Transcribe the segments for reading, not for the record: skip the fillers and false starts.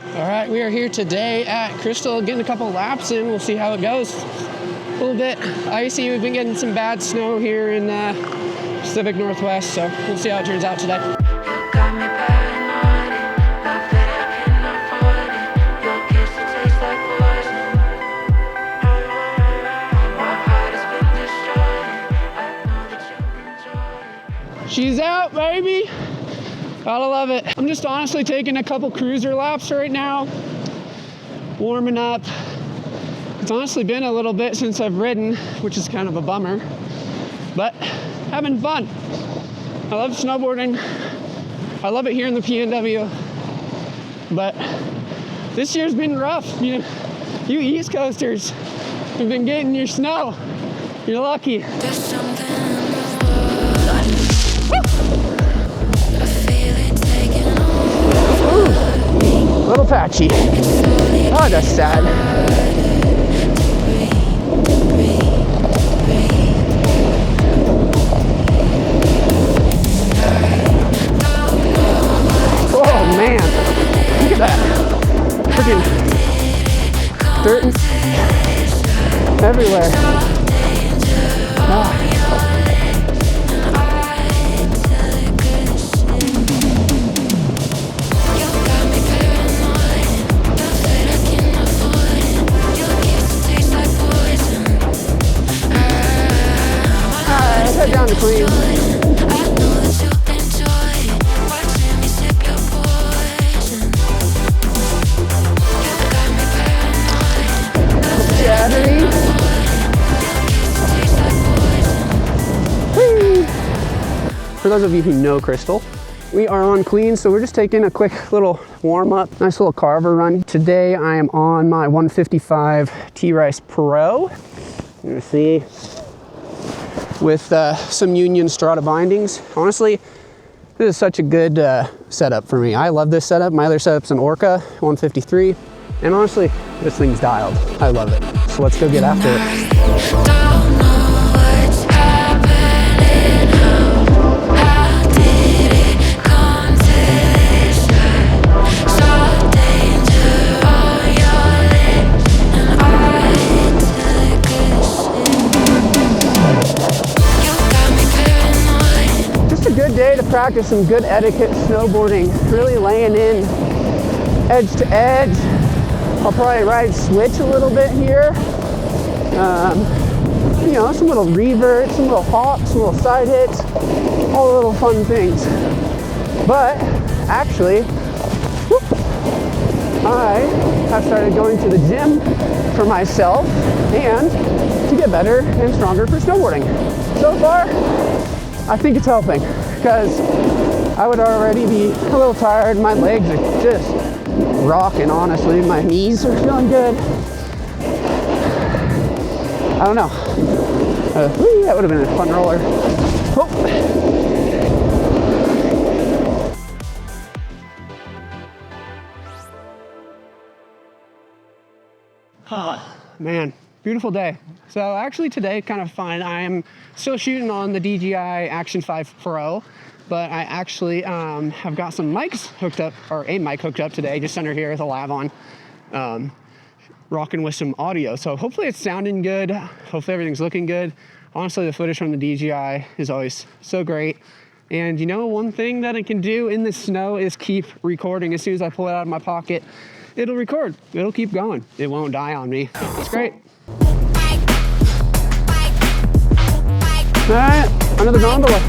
All right, we are here today at Crystal, getting a couple laps in. We'll see how it goes. A little bit icy. We've been getting some bad snow here in Pacific Northwest, so we'll see how it turns out today. She's out, baby. Gotta love it. I'm just honestly taking a couple cruiser laps right now, warming up. It's honestly been a little bit since I've ridden, which is kind of a bummer, but having fun. I love snowboarding. I love it here in the PNW, but this year's been rough. You East Coasters have been getting your snow. You're lucky. A little patchy. Oh, that's sad. Oh man, look at that. Freaking dirt everywhere. Oh. Head down to clean. Chattery. Whee. For those of you who know Crystal, we are on clean, so we're just taking a quick little warm up, nice little carver run. Today I am on my 155 Trice Pro. You see, with some Union Strata bindings. Honestly, this is such a good setup for me. I love this setup. My other setup's an Orca 153, and honestly, this thing's dialed. I love it. So let's go get after it. Day to practice some good etiquette snowboarding, really laying in edge to edge. I'll probably ride switch a little bit here. You know, some little reverts, some little hops, some little side hits, all the little fun things. But actually, I have started going to the gym for myself and to get better and stronger for snowboarding. So far, I think it's helping, because I would already be a little tired. My legs are just rocking, honestly. My knees are feeling good. I don't know. That would have been a fun roller. Oh. Oh, man. Beautiful day. So actually today, kind of fun. I am still shooting on the DJI Action 5 Pro, but I actually have got some mics hooked up, or a mic hooked up today, just under here with a lav on, rocking with some audio. So hopefully it's sounding good. Hopefully everything's looking good. Honestly, the footage from the DJI is always so great. And you know, one thing that it can do in the snow is keep recording. As soon as I pull it out of my pocket, it'll record. It'll keep going. It won't die on me. It's great. All right, under the gondola.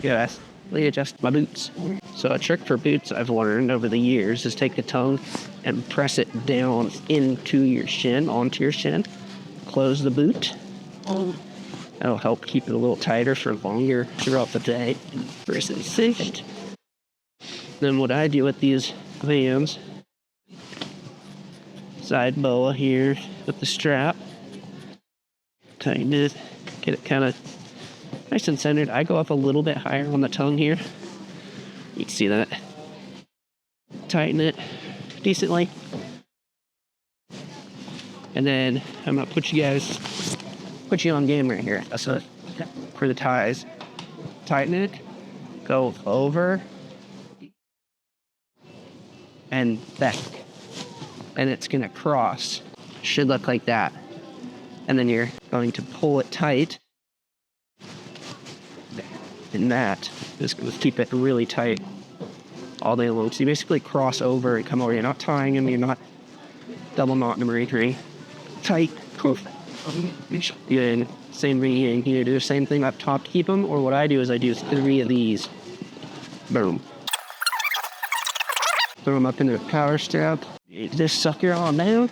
Yes, adjust my boots. So a trick for boots I've learned over the years is take the tongue and press it down into your shin, onto your shin. Close the boot. That'll help keep it a little tighter for longer throughout the day versus cinched. Then what I do with these bands, side boa here with the strap, tighten it, get it kind of nice and centered. I go up a little bit higher on the tongue here. You can see that. Tighten it decently. And then I'm gonna put you on game right here. That's it for the ties. Tighten it, go over and back. And it's gonna cross. Should look like that. And then you're going to pull it tight. And that is going to keep it really tight all day long. So you basically cross over and come over. You're not tying them, you're not double knotting them or anything. Tight, poof. And same thing here. You do the same thing up top to keep them, or what I do is I do 3 of these. Boom. Throw them up into the power strap. This sucker on down.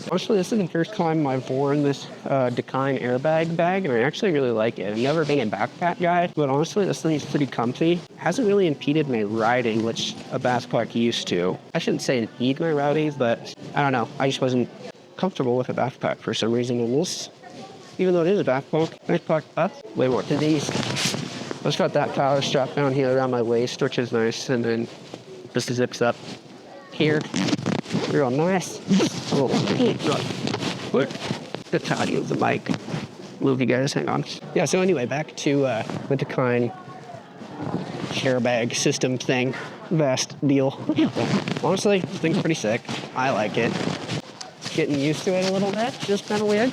Honestly, this is the first time I've worn this Dakine Airbag bag, and I actually really like it. I've never been a backpack guy, but honestly, this thing is pretty comfy. Hasn't really impeded my riding, which a backpack used to. I shouldn't say impede my riding, but I don't know. I just wasn't comfortable with a backpack for some reason. And this, even though it is a backpack up, way more to these. I just got that power strap down here around my waist, which is nice, and then just zips up here. Real nice. Look, the tiny of the mic. Move you guys, hang on. Yeah, so anyway, back to the Dakine airbag system thing. Vast deal. Honestly, this thing's pretty sick. I like it. Getting used to it a little bit, just kind of weird.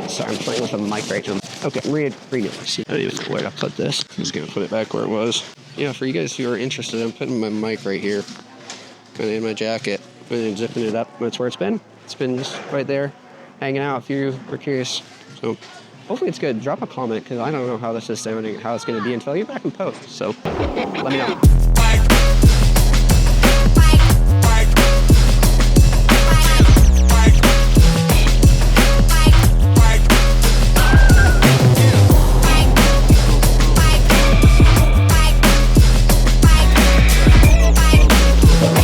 Sorry, I'm playing with the mic right now. Okay, read it. I don't even know where to put this. I'm just gonna put it back where it was. Yeah, for you guys who are interested, I'm putting my mic right here, kind of in my jacket. And then zipping it up. That's where it's been. It's been just right there, hanging out if you were curious. So hopefully it's good. Drop a comment, because I don't know how this is sounding, how it's going to be until I get back and post. So let me know.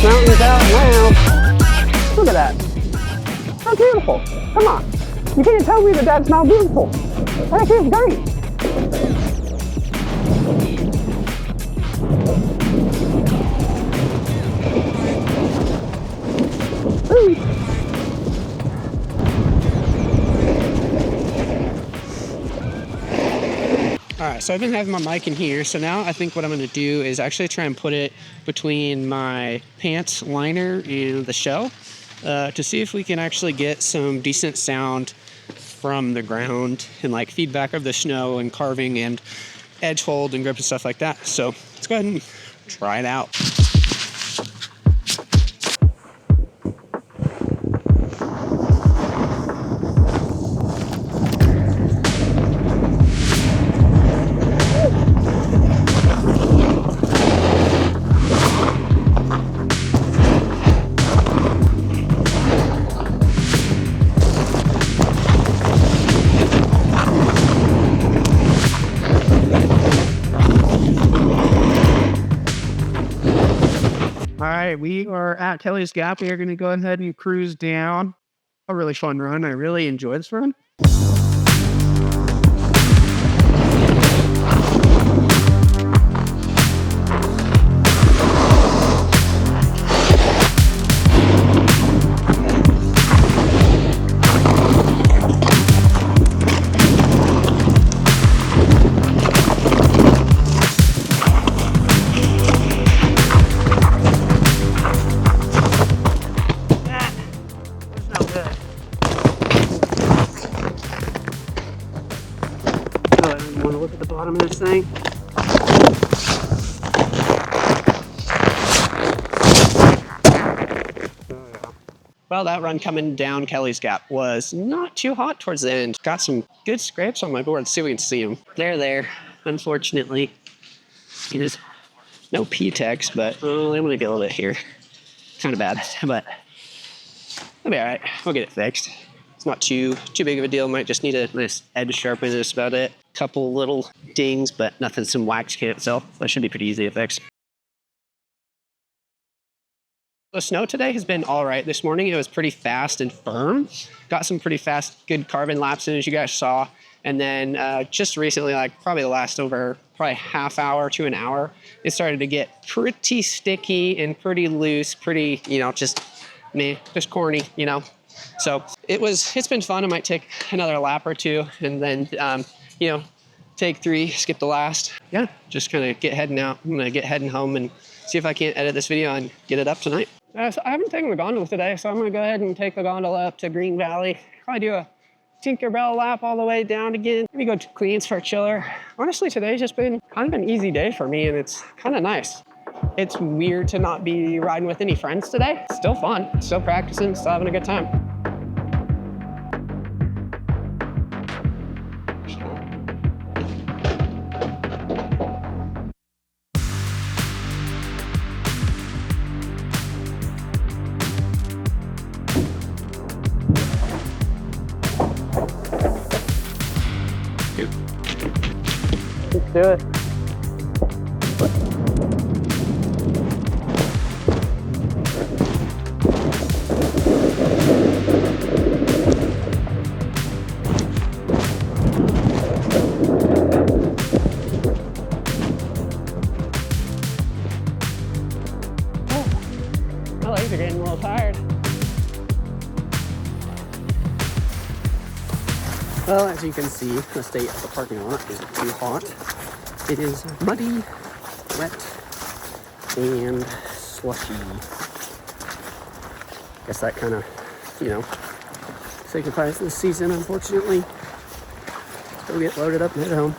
Mountains out now. Look at that. How beautiful. Come on. You can't tell me that that's not beautiful. That is great. Alright, so I've been having my mic in here, so now I think what I'm going to do is actually try and put it between my pants liner and the shell to see if we can actually get some decent sound from the ground and like feedback of the snow and carving and edge hold and grip and stuff like that. So let's go ahead and try it out. We are at Kelly's Gap. We are going to go ahead and cruise down. A really fun run. I really enjoyed this run. Bottom of this thing. Well, that run coming down Kelly's Gap was not too hot towards the end. Got some good scrapes on my board. Let's see if we can see them. They're there. Unfortunately, there's no P-tex, but I'm gonna get a little bit here. Kind of bad, but It'll be all right. We'll get it fixed. It's not too big of a deal. Might just need a nice edge sharpen. That's about it. Couple little dings, but nothing. Some wax kit itself. That should be pretty easy to fix. The snow today has been all right. This morning it was pretty fast and firm. Got some pretty fast, good carbon laps in, as you guys saw. And then just recently, like probably the last over probably half hour to an hour, it started to get pretty sticky and pretty loose, pretty, you know, just corny, you know. So it's been fun. I might take another lap or two and then, you know, take 3, skip the last. Yeah, just kind of get heading out. I'm gonna get heading home and see if I can't edit this video and get it up tonight. So I haven't taken the gondola today, so I'm gonna go ahead and take the gondola up to Green Valley. Probably do a Tinkerbell lap all the way down again. Maybe go to Queens for a chiller. Honestly, today's just been kind of an easy day for me, and it's kind of nice. It's weird to not be riding with any friends today. Still fun, still practicing, still having a good time. Let's do it. My legs are getting a little tired. Well, as you can see, the state of the parking lot is too hot. It is muddy, wet, and slushy. Guess that kind of, you know, signifies this season, unfortunately. Let's go get loaded up and head home.